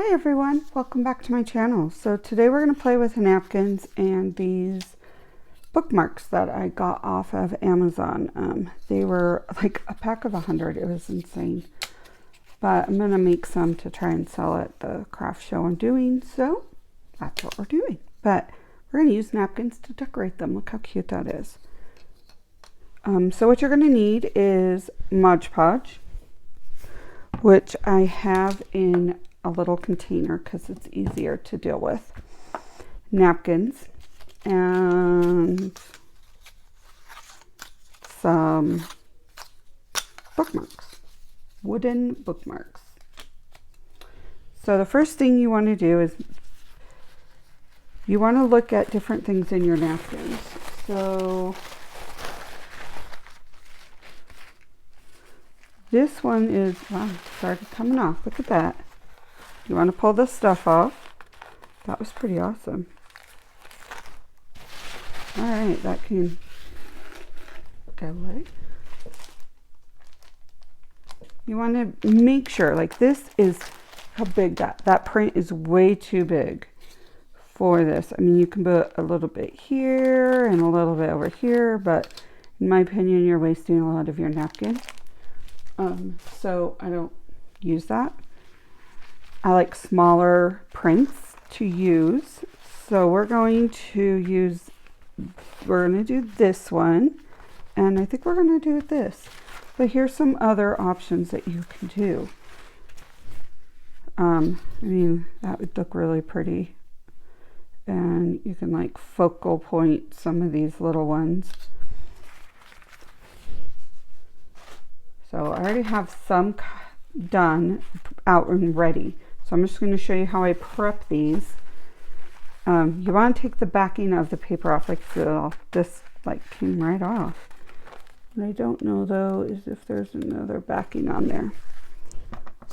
Hi everyone, welcome back to my channel. So today we're going to play with napkins and these bookmarks that I got off of Amazon. They were like a pack of 100. It was insane. But I'm going to make some to try and sell at the craft show I'm doing. So that's what we're doing. But we're going to use napkins to decorate them. Look how cute that is. So what you're going to need is Mod Podge, which I have in a little container because it's easier to deal with. Napkins and some bookmarks, wooden bookmarks. So the first thing you want to do is you want to look at different things in your napkins. So this one is, wow, it started coming off. Look at that. You want to pull this stuff off. That was pretty awesome. All right, that can go away. You want to make sure, like this is how big that print is way too big for this. I mean, you can put a little bit here and a little bit over here, but in my opinion, you're wasting a lot of your napkin. So I don't use that. I like smaller prints to use. So we're going to do this one. And I think we're going to do this. But here's some other options that you can do. I mean, that would look really pretty. And you can like focal point some of these little ones. So I already have some done out and ready. So I'm just going to show you how I prep these. You want to take the backing of the paper off, like so. This like came right off. What I don't know though is if there's another backing on there.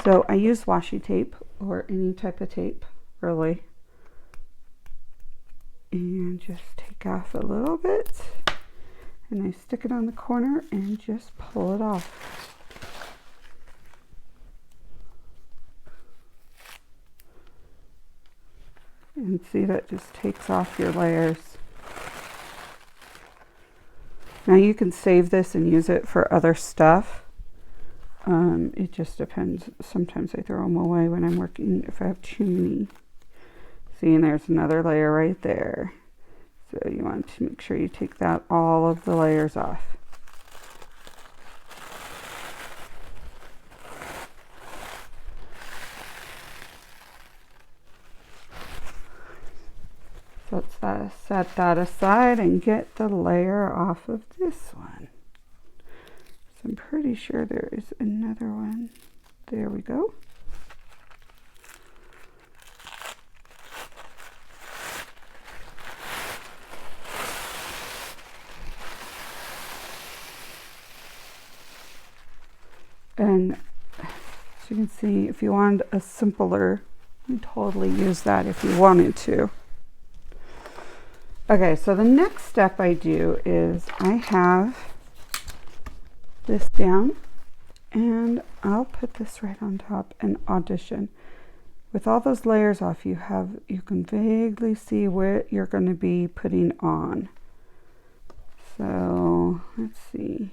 So I use washi tape or any type of tape, really. And just take off a little bit. And I stick it on the corner and just pull it off. And see, that just takes off your layers. Now you can save this and use it for other stuff. It just depends. Sometimes I throw them away when I'm working, if I have too many. See, and there's another layer right there. So you want to make sure you take that all of the layers off. So let's set that aside and get the layer off of this one. So I'm pretty sure there is another one. There we go. And as you can see, if you want a simpler, you totally use that if you wanted to. Okay, so the next step I do is I have this down and I'll put this right on top and audition. With all those layers off, you can vaguely see what you're going to be putting on. So let's see.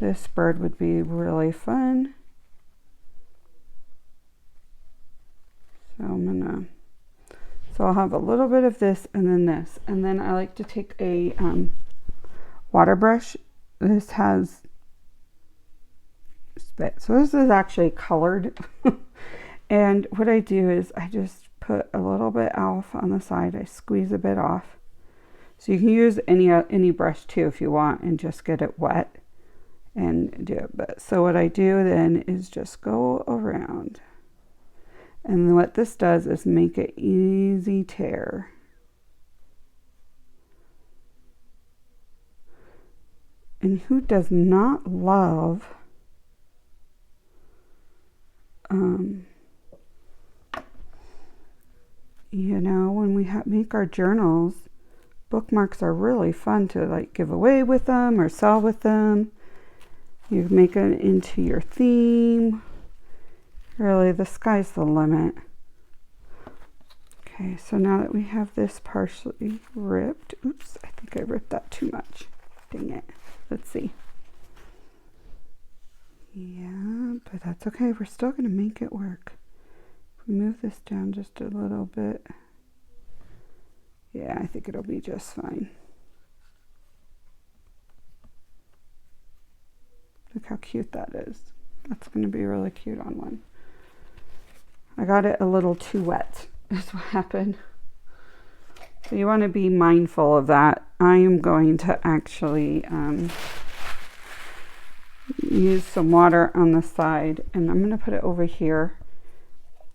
This bird would be really fun. So I'll have a little bit of this and then this. And then I like to take a water brush. This has spit. So this is actually colored. And what I do is I just put a little bit off on the side. I squeeze a bit off. So you can use any brush too if you want and just get it wet and do it. But so what I do then is just go around. And what this does is make it easy tear. And who does not love you know, when we make our journals, bookmarks are really fun to like give away with them or sell with them. You make it into your theme. Really, the sky's the limit. Okay, so now that we have this partially ripped, oops, I think I ripped that too much. Dang it. Let's see. Yeah, but that's okay. We're still going to make it work. If we move this down just a little bit, yeah, I think it'll be just fine. Look how cute that is. That's going to be really cute on one. I got it a little too wet, is what happened. So you want to be mindful of that. I am going to actually use some water on the side, and I'm going to put it over here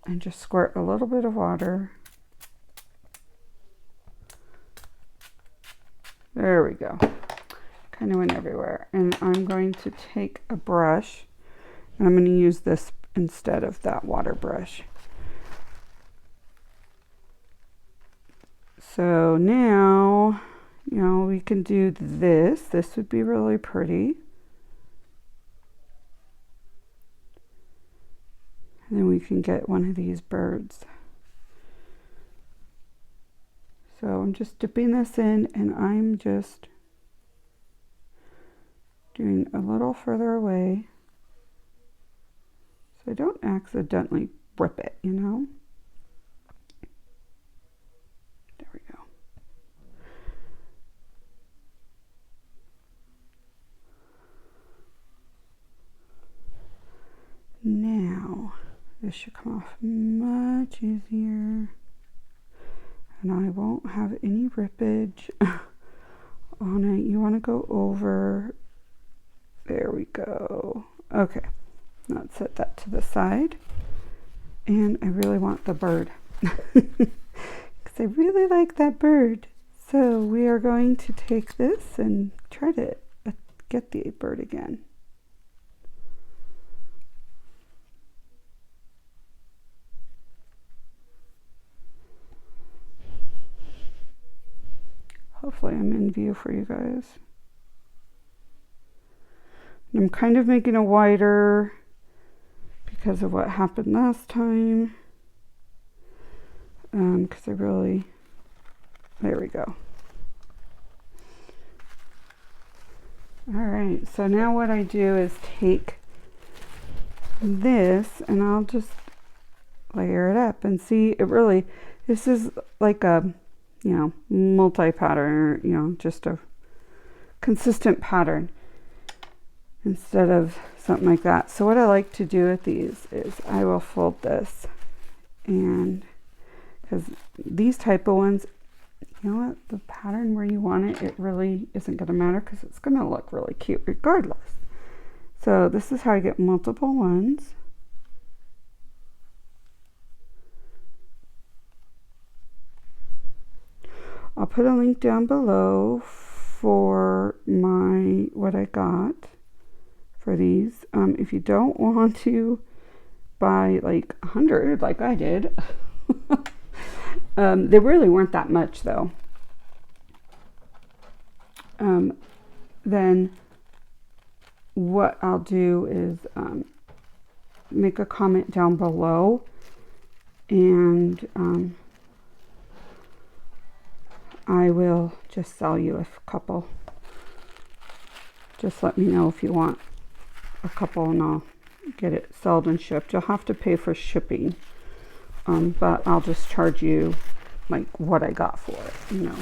and just squirt a little bit of water. There we go. Kind of went everywhere. And I'm going to take a brush, and I'm going to use this instead of that water brush. So now, you know, we can do this. This would be really pretty. And then we can get one of these birds. So I'm just dipping this in, and I'm just doing a little further away so I don't accidentally rip it, you know? There we go. Now, this should come off much easier, and I won't have any rippage on it. You want to go over. There we go. Okay, let's set that to the side. And I really want the bird because I really like that bird. So we are going to take this and try to get the bird again. Hopefully I'm in view for you guys. And I'm kind of making it wider because of what happened last time. Because I really, there we go. All right, so now what I do is take this and I'll just layer it up and see, it really, this is like a, you know, multi-pattern, you know, just a consistent pattern instead of something like that. So what I like to do with these is I will fold this, and because these type of ones, you know what, the pattern where you want it, it really isn't going to matter because it's going to look really cute regardless. So this is how I get multiple ones. I'll put a link down below for what I got for these. If you don't want to buy like 100 like I did, they really weren't that much though. Then what I'll do is make a comment down below, and I will just sell you a couple. Just let me know if you want a couple and I'll get it sold and shipped. You'll have to pay for shipping, but I'll just charge you like what I got for it, you know.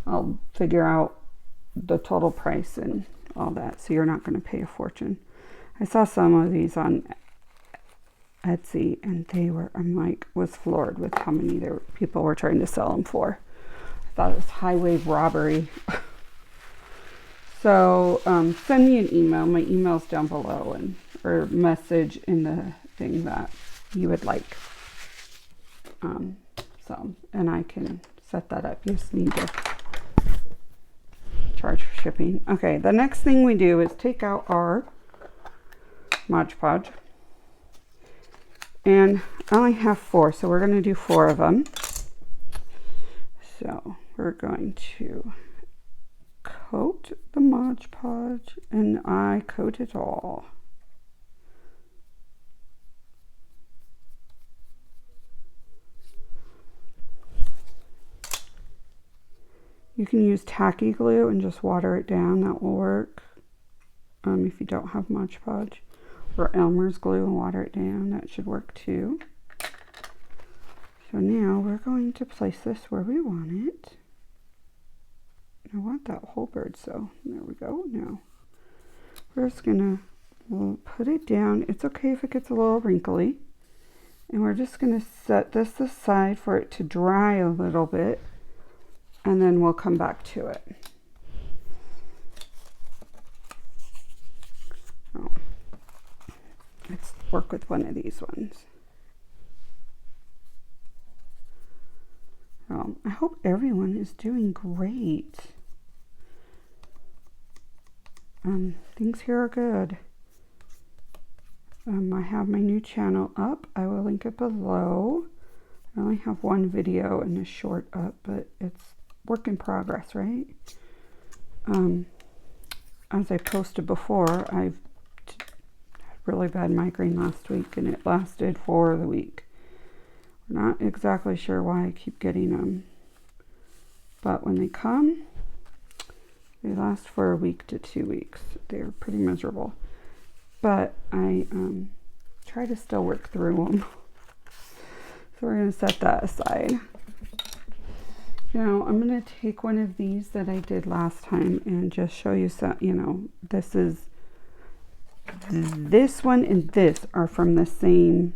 I'll figure out the total price and all that, so you're not going to pay a fortune. I saw some of these on Etsy and was floored with how many people were trying to sell them for. Thought it was highway robbery. So send me an email. My email's down below, or message in the thing that you would like. And I can set that up. You just need to charge for shipping. Okay, the next thing we do is take out our Mod Podge, and I only have 4, so we're going to do 4 of them. So we're going to coat the Mod Podge, and I coat it all. You can use tacky glue and just water it down. That will work. If you don't have Mod Podge, or Elmer's glue and water it down, that should work too. So now we're going to place this where we want it. I want that whole bird, so there we go. Now we're just gonna put it down. It's okay if it gets a little wrinkly. And we're just gonna set this aside for it to dry a little bit, and then we'll come back to it. Oh, let's work with one of these ones. I hope everyone is doing great. Things here are good. I have my new channel up. I will link it below. I only have one video and a short up, but it's work in progress, right? As I posted before, I've had really bad migraine last week, and it lasted for the week. We're not exactly sure why I keep getting them, but when they come, they last for a week to 2 weeks. They're pretty miserable, but I try to still work through them. So we're going to set that aside. Now I'm going to take one of these that I did last time and just show you some, this one and this are from the same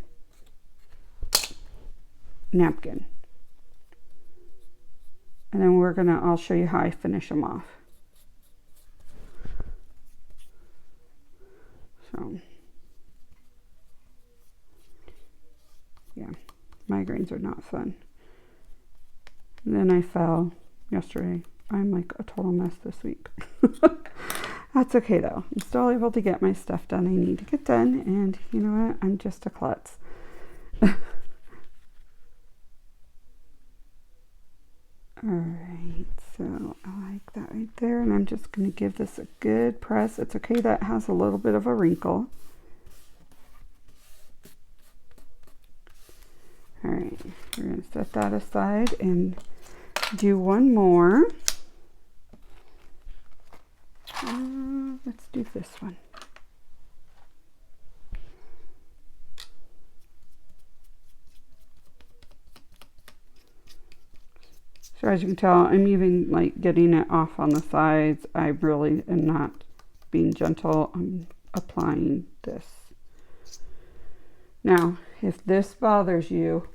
napkin. And then I'll show you how I finish them off. So, yeah, migraines are not fun. And then I fell yesterday. I'm like a total mess this week. That's okay though. I'm still able to get my stuff done I need to get done, and you know what? I'm just a klutz. Alright, so I like that right there, and I'm just going to give this a good press. It's okay that it has a little bit of a wrinkle. Alright, we're going to set that aside and do one more. Let's do this one. So as you can tell, I'm even like getting it off on the sides. I really am not being gentle. I'm applying this. Now, if this bothers you,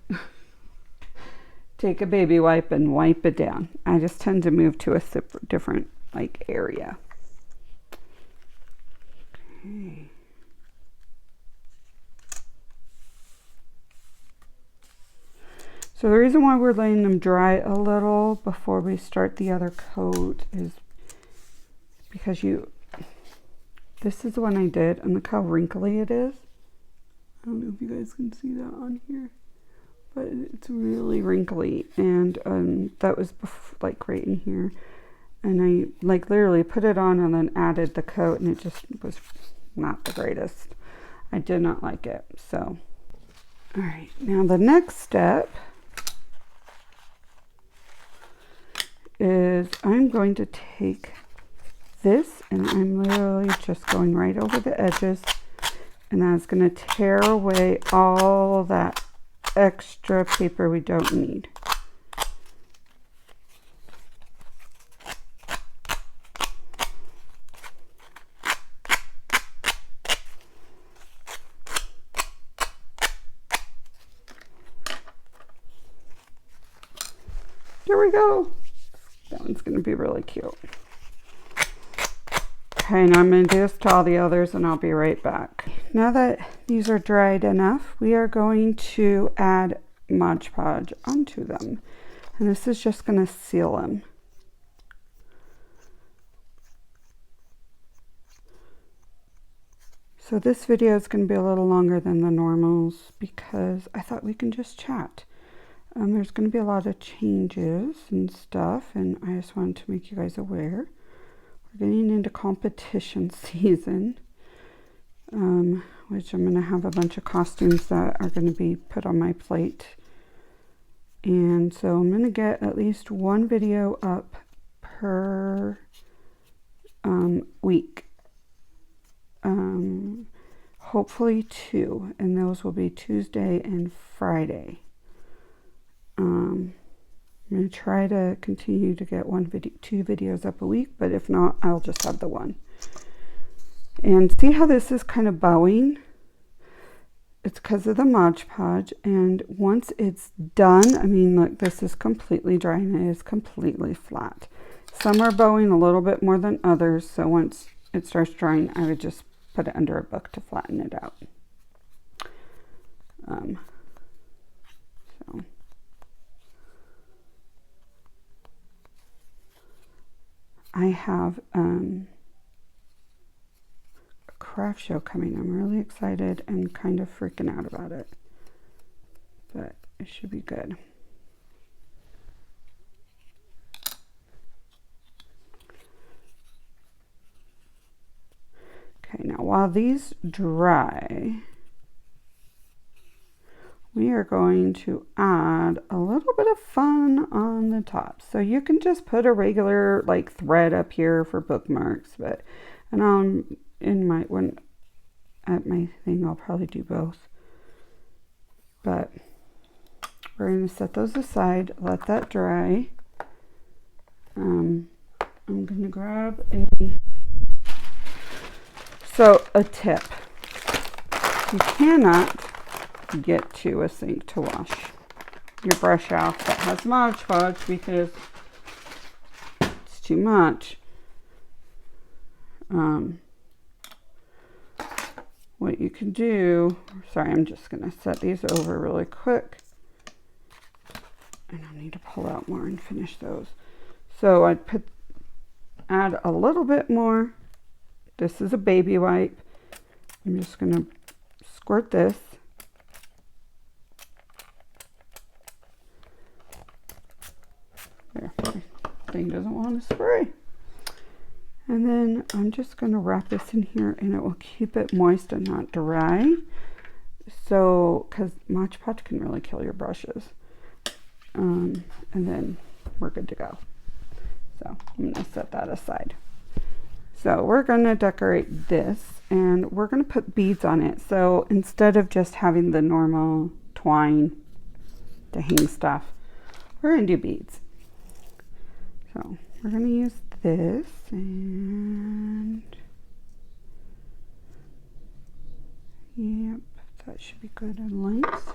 take a baby wipe and wipe it down. I just tend to move to a different area. Okay. So the reason why we're letting them dry a little before we start the other coat is because this is the one I did, and look how wrinkly it is. I don't know if you guys can see that on here, but it's really wrinkly, and that was right in here, and I literally put it on and then added the coat, and it just was not the greatest. I did not like it. So all right, now the next step is I'm going to take this, and I'm literally just going right over the edges, and that's going to tear away all that extra paper we don't need. There we go. That one's going to be really cute. Okay, now I'm going to do this to all the others, and I'll be right back. Now that these are dried enough, we are going to add Mod Podge onto them. And this is just going to seal them. So this video is going to be a little longer than the normals because I thought we can just chat. There's going to be a lot of changes and stuff, and I just wanted to make you guys aware. We're getting into competition season, which I'm going to have a bunch of costumes that are going to be put on my plate. And so I'm going to get at least one video up per week. Hopefully 2, and those will be Tuesday and Friday. I'm going to try to continue to get 2 videos up a week, but if not, I'll just have the one. And see how this is kind of bowing? It's because of the Mod Podge, and once it's done, I mean, look, this is completely dry and it is completely flat. Some are bowing a little bit more than others, so once it starts drying, I would just put it under a book to flatten it out. So I have a craft show coming. I'm really excited and kind of freaking out about it, but it should be good. Okay, now while these dry, we are going to add a little bit of fun on the top. So you can just put a regular like thread up here for bookmarks, but at my thing I'll probably do both. But we're going to set those aside, let that dry. I'm going to grab a tip. You cannot get to a sink to wash your brush off that has Mod Podge because it's too much. What you can do, sorry, I'm just going to set these over really quick, and I need to pull out more and finish those. So I'd add a little bit more. This is a baby wipe. I'm just going to squirt this. There, my thing doesn't want to spray. And then I'm just going to wrap this in here, and it will keep it moist and not dry. So, because Mod Podge can really kill your brushes. And then we're good to go. So I'm going to set that aside. So we're going to decorate this, and we're going to put beads on it. So instead of just having the normal twine to hang stuff, we're going to do beads. So we're going to use this, and yep, that should be good in length.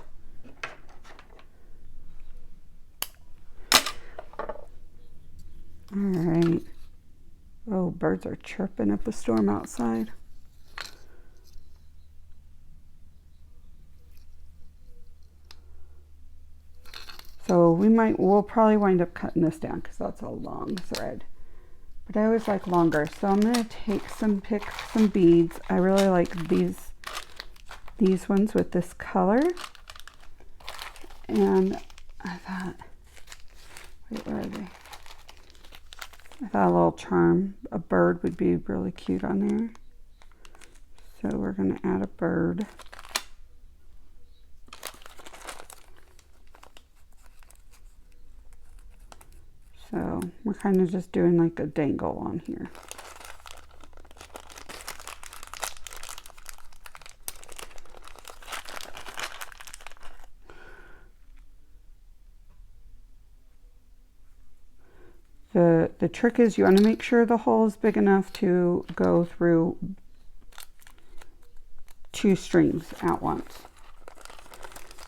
All right. Oh, birds are chirping up a storm outside. So we'll probably wind up cutting this down because that's a long thread. But I always like longer. So I'm going to pick some beads. I really like these ones with this color. And I thought, wait, where are they? I thought a little charm, a bird would be really cute on there. So we're going to add a bird. So we're kind of just doing like a dangle on here. The trick is you want to make sure the hole is big enough to go through 2 strings at once.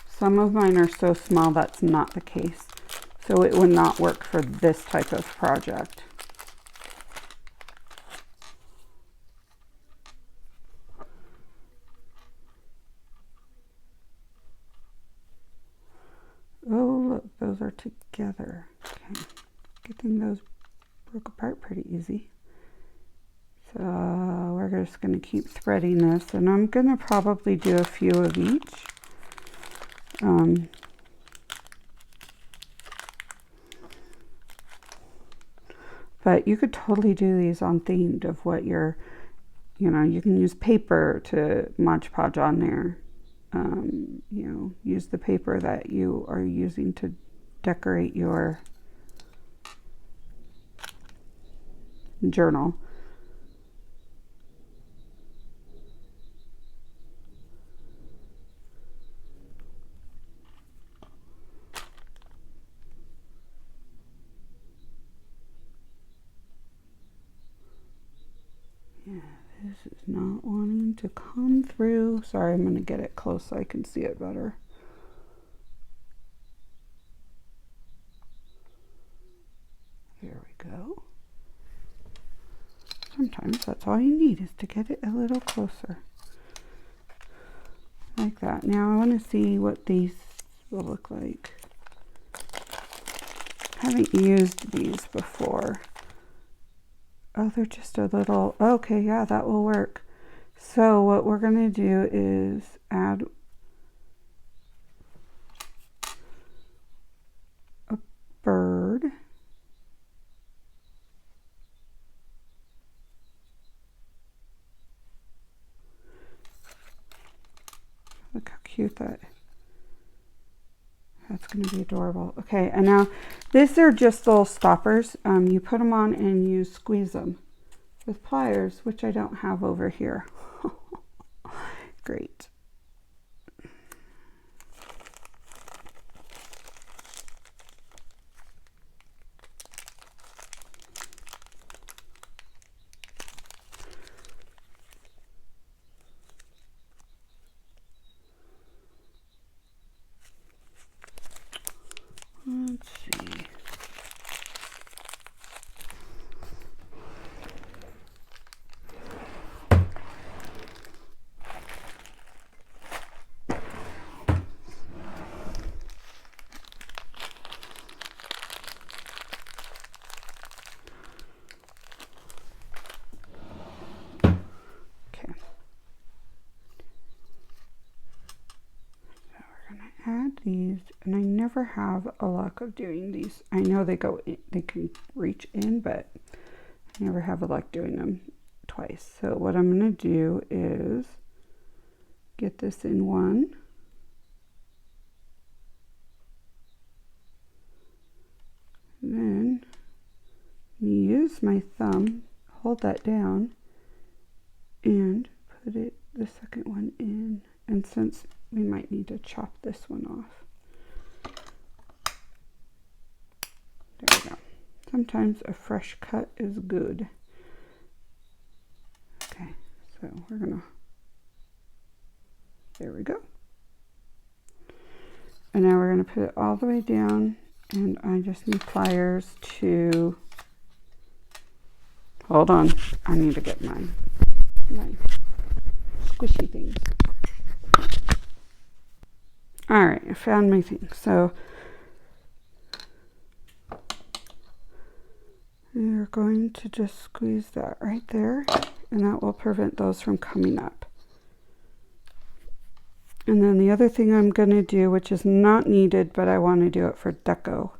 Some of mine are so small that's not the case. So it would not work for this type of project. Oh, look, those are together. Okay, good thing those broke apart pretty easy. So we're just going to keep threading this, and I'm going to probably do a few of each. But you could totally do these on themed of what you're, you can use paper to Mod Podge on there. Use the paper that you are using to decorate your journal. Yeah, this is not wanting to come through. Sorry, I'm going to get it close so I can see it better. There we go. Sometimes that's all you need is to get it a little closer. Like that. Now I want to see what these will look like. I haven't used these before. Oh, they're just a little, okay, yeah, that will work. So what we're going to do is add a bird. Look how cute that's going to be adorable. Okay, and now these are just little stoppers. You put them on and you squeeze them with pliers, which I don't have over here. Great. Let's see. Okay. So we're going to add these, and I never have a luck of doing these. I know they go in, they can reach in, but I never have a luck doing them twice. So what I'm going to do is get this in one. And then use my thumb, hold that down, and put it the second one in. And since we might need to chop this one off. There we go. Sometimes a fresh cut is good. Okay, so we're gonna, there we go. And now we're gonna put it all the way down, and I just need pliers to, hold on, I need to get my squishy things. All right, I found my thing. So we're going to just squeeze that right there, and that will prevent those from coming up. And then the other thing I'm going to do, which is not needed, but I want to do it for deco,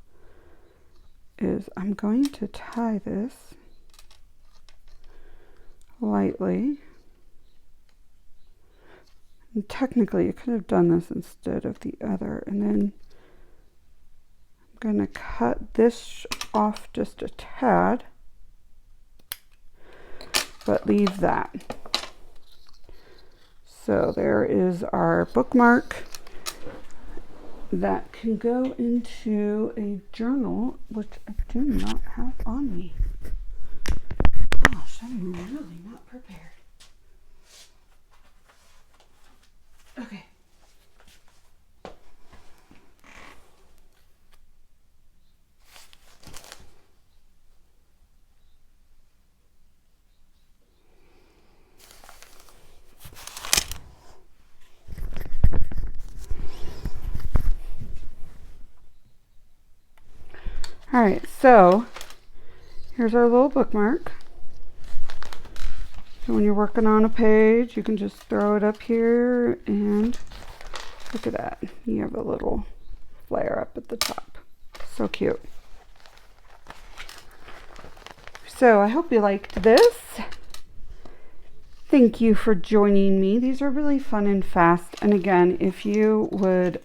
is I'm going to tie this lightly. And technically, you could have done this instead of the other. And then I'm going to cut this off just a tad, but leave that. So there is our bookmark that can go into a journal, which I do not have on me. Gosh, I'm really not prepared. Okay. All right, so here's our little bookmark. So when you're working on a page, you can just throw it up here, and look at that. You have a little flare up at the top. So cute. So I hope you liked this. Thank you for joining me. These are really fun and fast. And again, if you would,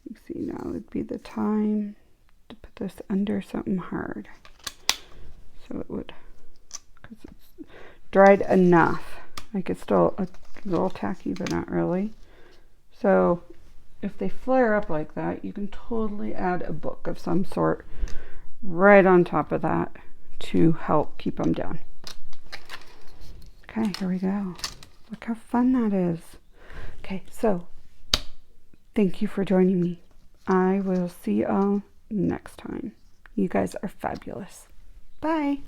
let's see, now would be the time to put this under something hard. So it would dried enough. Like it's still a little tacky, but not really. So if they flare up like that, you can totally add a book of some sort right on top of that to help keep them down. Okay, here we go. Look how fun that is. Okay, so thank you for joining me. I will see you all next time. You guys are fabulous. Bye.